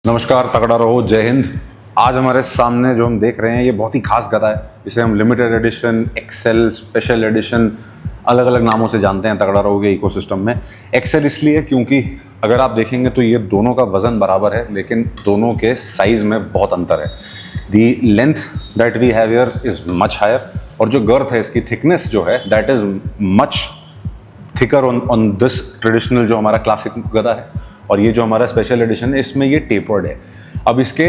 नमस्कार, तगड़ा रहो, जय हिंद। आज हमारे सामने जो हम देख रहे हैं ये बहुत ही खास गदा है। इसे हम limited edition, excel, special edition, अलग अलग नामों से जानते हैं तगड़ा रहो के इकोसिस्टम में। एक्सेल इसलिए क्योंकि अगर आप देखेंगे तो ये दोनों का वजन बराबर है, लेकिन दोनों के साइज में बहुत अंतर है। The length that we have here is much higher, और जो गर्थ है, इसकी थिकनेस जो है, that is much thicker on this traditional जो हमारा क्लासिक गदा है। और ये जो हमारा स्पेशल एडिशन है, इसमें ये टेपर्ड है। अब इसके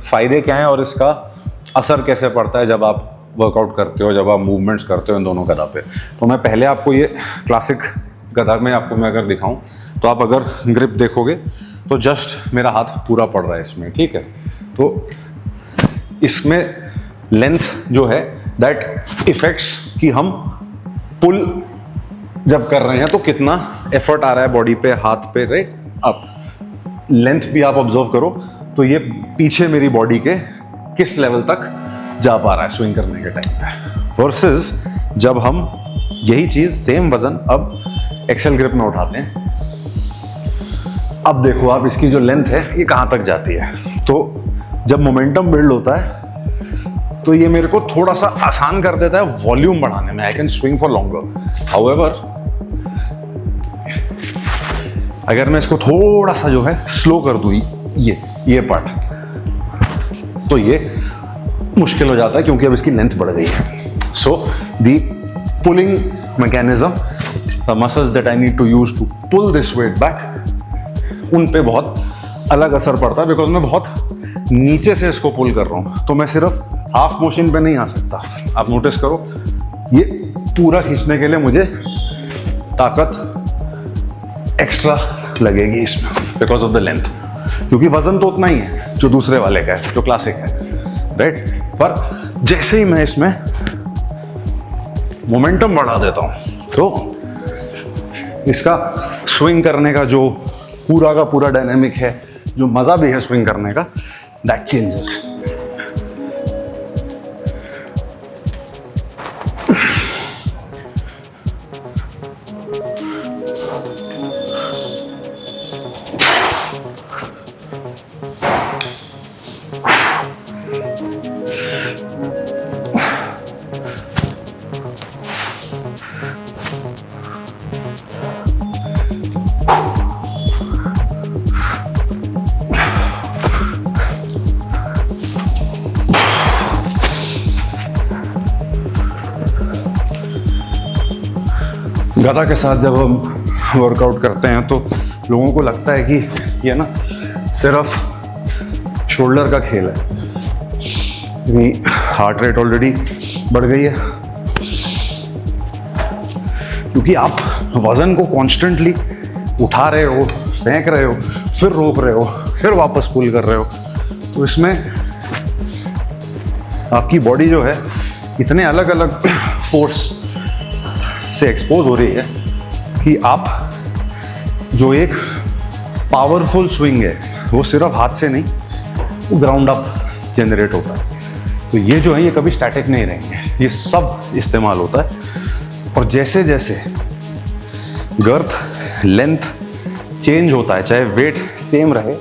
फ़ायदे क्या हैं और इसका असर कैसे पड़ता है जब आप वर्कआउट करते हो, जब आप मूवमेंट्स करते हो इन दोनों गदा पे। तो मैं पहले आपको ये क्लासिक गदा में आपको मैं अगर दिखाऊं तो आप अगर ग्रिप देखोगे तो जस्ट मेरा हाथ पूरा पड़ रहा है इसमें, ठीक है। तो इसमें लेंथ जो है दैट इफेक्ट्स कि हम पुल जब कर रहे हैं तो कितना एफर्ट आ रहा है बॉडी पे, हाथ पे, राइट। अब लेंथ भी आप ऑब्जर्व करो तो ये पीछे मेरी बॉडी के किस लेवल तक जा पा रहा है स्विंग करने के टाइम पे, वर्सेस जब हम यही चीज सेम वजन अब एक्सेल ग्रिप में उठाते हैं। अब देखो आप, इसकी जो लेंथ है ये कहां तक जाती है। तो जब मोमेंटम बिल्ड होता है तो ये मेरे को थोड़ा सा आसान कर देता है वॉल्यूम बढ़ाने में। I can swing for longer. However अगर मैं इसको थोड़ा सा जो है स्लो कर दूं, ये पार्ट, तो ये मुश्किल हो जाता है क्योंकि अब इसकी लेंथ बढ़ गई है। So the pulling mechanism, the muscles that I need to use to pull this weight back, उन पे बहुत अलग असर पड़ता है। बिकॉज मैं बहुत नीचे से इसको पुल कर रहा हूं, तो मैं सिर्फ हाफ मोशन पे नहीं आ सकता। आप नोटिस करो, ये पूरा खींचने के लिए मुझे ताकत एक्स्ट्रा लगेगी इसमें बिकॉज ऑफ द लेंथ, क्योंकि वजन तो उतना ही है जो दूसरे वाले का है, जो क्लासिक है, राइट। पर जैसे ही मैं इसमें मोमेंटम बढ़ा देता हूं तो इसका स्विंग करने का जो पूरा का पूरा डायनेमिक है, जो मजा भी है स्विंग करने का, दैट चेंजेस। गदा के साथ जब हम वर्कआउट करते हैं तो लोगों को लगता है कि ये ना सिर्फ शोल्डर का खेल है। हार्ट रेट ऑलरेडी बढ़ गई है क्योंकि आप वजन को कॉन्स्टेंटली उठा रहे हो, फेंक रहे हो, फिर रोक रहे हो, फिर वापस पुल कर रहे हो। तो इसमें आपकी बॉडी जो है इतने अलग अलग फोर्स से एक्सपोज हो रही है कि आप जो एक पावरफुल स्विंग है वो सिर्फ हाथ से नहीं, वो ग्राउंड अप जनरेट होता है। तो ये जो है ये कभी स्टैटिक नहीं रहेंगे, ये सब इस्तेमाल होता है। और जैसे जैसे गर्थ, लेंथ चेंज होता है, चाहे वेट सेम रहे,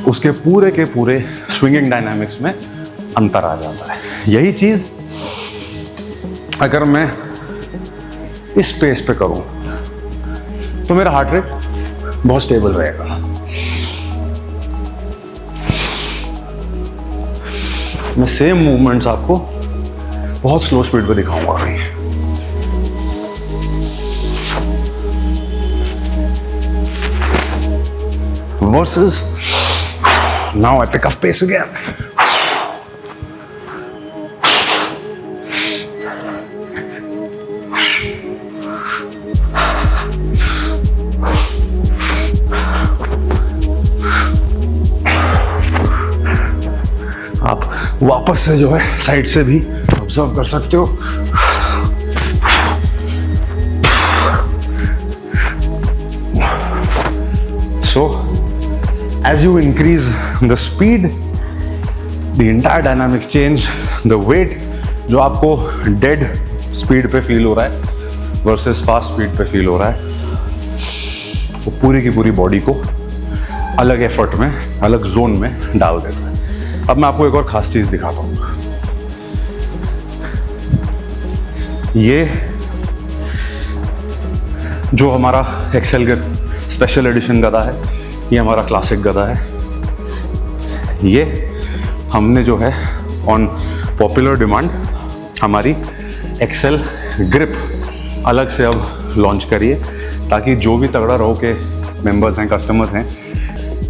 उसके पूरे के पूरे स्विंगिंग डायनामिक्स में अंतर आ जाता है। यही चीज अगर मैं इस पेस पे करूं तो मेरा हार्ट रेट बहुत स्टेबल रहेगा। मैं सेम मूवमेंट्स आपको बहुत स्लो स्पीड पे दिखाऊंगा अभी। Versus now I pick up pace again. आप वापस से जो है साइड से भी ऑब्जर्व कर सकते हो। So as you increase the speed, the entire dynamics change, the weight जो आपको डेड स्पीड पे फील हो रहा है वर्सेस फास्ट स्पीड पे फील हो रहा है, वो पूरी की पूरी बॉडी को अलग एफर्ट में, अलग जोन में डाल देता है। अब मैं आपको एक और ख़ास चीज़ दिखाता हूँ। ये जो हमारा एक्सेल ग्रिप स्पेशल एडिशन गदा है, ये हमारा क्लासिक गदा है। ये हमने जो है ऑन पॉपुलर डिमांड हमारी एक्सेल ग्रिप अलग से अब लॉन्च करिए, ताकि जो भी तगड़ा रहो के मेंबर्स हैं, कस्टमर्स हैं,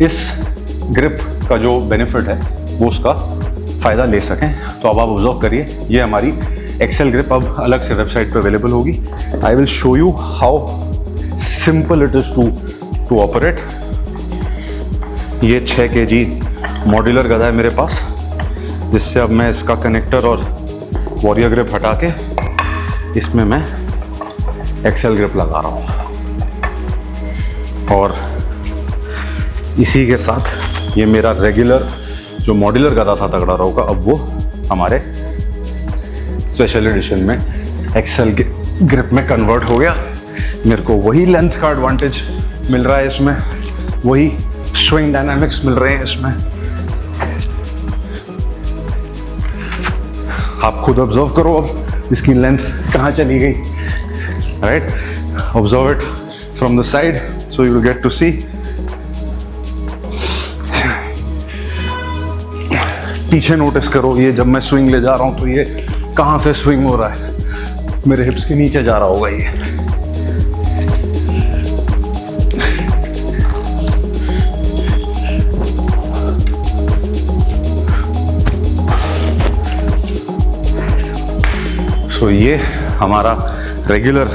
इस ग्रिप का जो बेनिफिट है वो उसका फ़ायदा ले सकें। तो अब आप ऑब्जर्व करिए, ये हमारी एक्सेल ग्रिप अब अलग से वेबसाइट पे अवेलेबल होगी। I will show you how simple it is to operate. ये 6 kg मॉड्यूलर गदा है मेरे पास, जिससे अब मैं इसका कनेक्टर और वॉरियर ग्रिप हटा के इसमें मैं एक्सेल ग्रिप लगा रहा हूँ। और इसी के साथ ये मेरा रेगुलर जो मॉड्यूलर गदा था तगड़ा रहो का, अब वो हमारे स्पेशल एडिशन में एक्सेल ग्रिप में कन्वर्ट हो गया। मेरे को वही लेंथ का एडवांटेज मिल रहा है इसमें, वही स्विंग डायनामिक्स मिल रहे हैं इसमें। आप खुद ऑब्जर्व करो अब इसकी लेंथ कहाँ चली गई, right? Observe it from the side so you will get to see. पीछे नोटिस करो, ये जब मैं स्विंग ले जा रहा हूँ तो ये कहाँ से स्विंग हो रहा है, मेरे हिप्स के नीचे जा रहा होगा ये। सो ये हमारा रेगुलर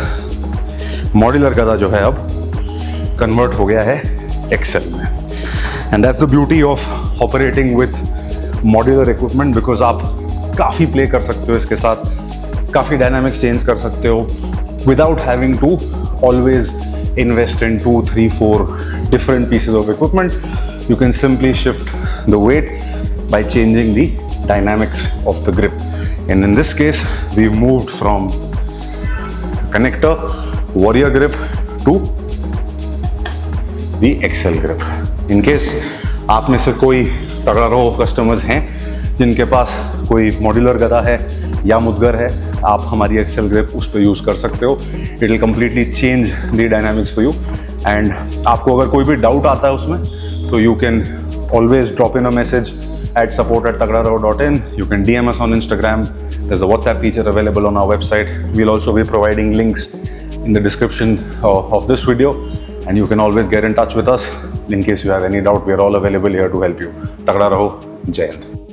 मॉड्यूलर गदा जो है अब कन्वर्ट हो गया है एक्सेल में। And that's the beauty of operating with modular equipment, because आप काफ़ी प्ले कर सकते हो इसके साथ, काफ़ी डायनामिक्स चेंज कर सकते हो without having to always invest in 2, 3, 4 different pieces of equipment. You can simply shift the weight by changing the dynamics of the grip. And in this case, we moved from connector warrior grip to the XL grip. In case आप में से कोई तगड़ा रो customers हैं जिनके पास कोई modular गदा है या मुद्गर है, आप हमारी एक्सेल ग्रिप उस पर यूज़ कर सकते हो। It will completely change the dynamics for you. And आपको अगर कोई भी डाउट आता है उसमें, तो you can always drop in a message at support@tagrarao.in. You can DM us on Instagram. There's a WhatsApp feature available on our website. We'll also be providing links in the description of this video, and you can always get in touch with us in case you have any doubt. We are all available here to help you. Tagda raho. Jai Hind.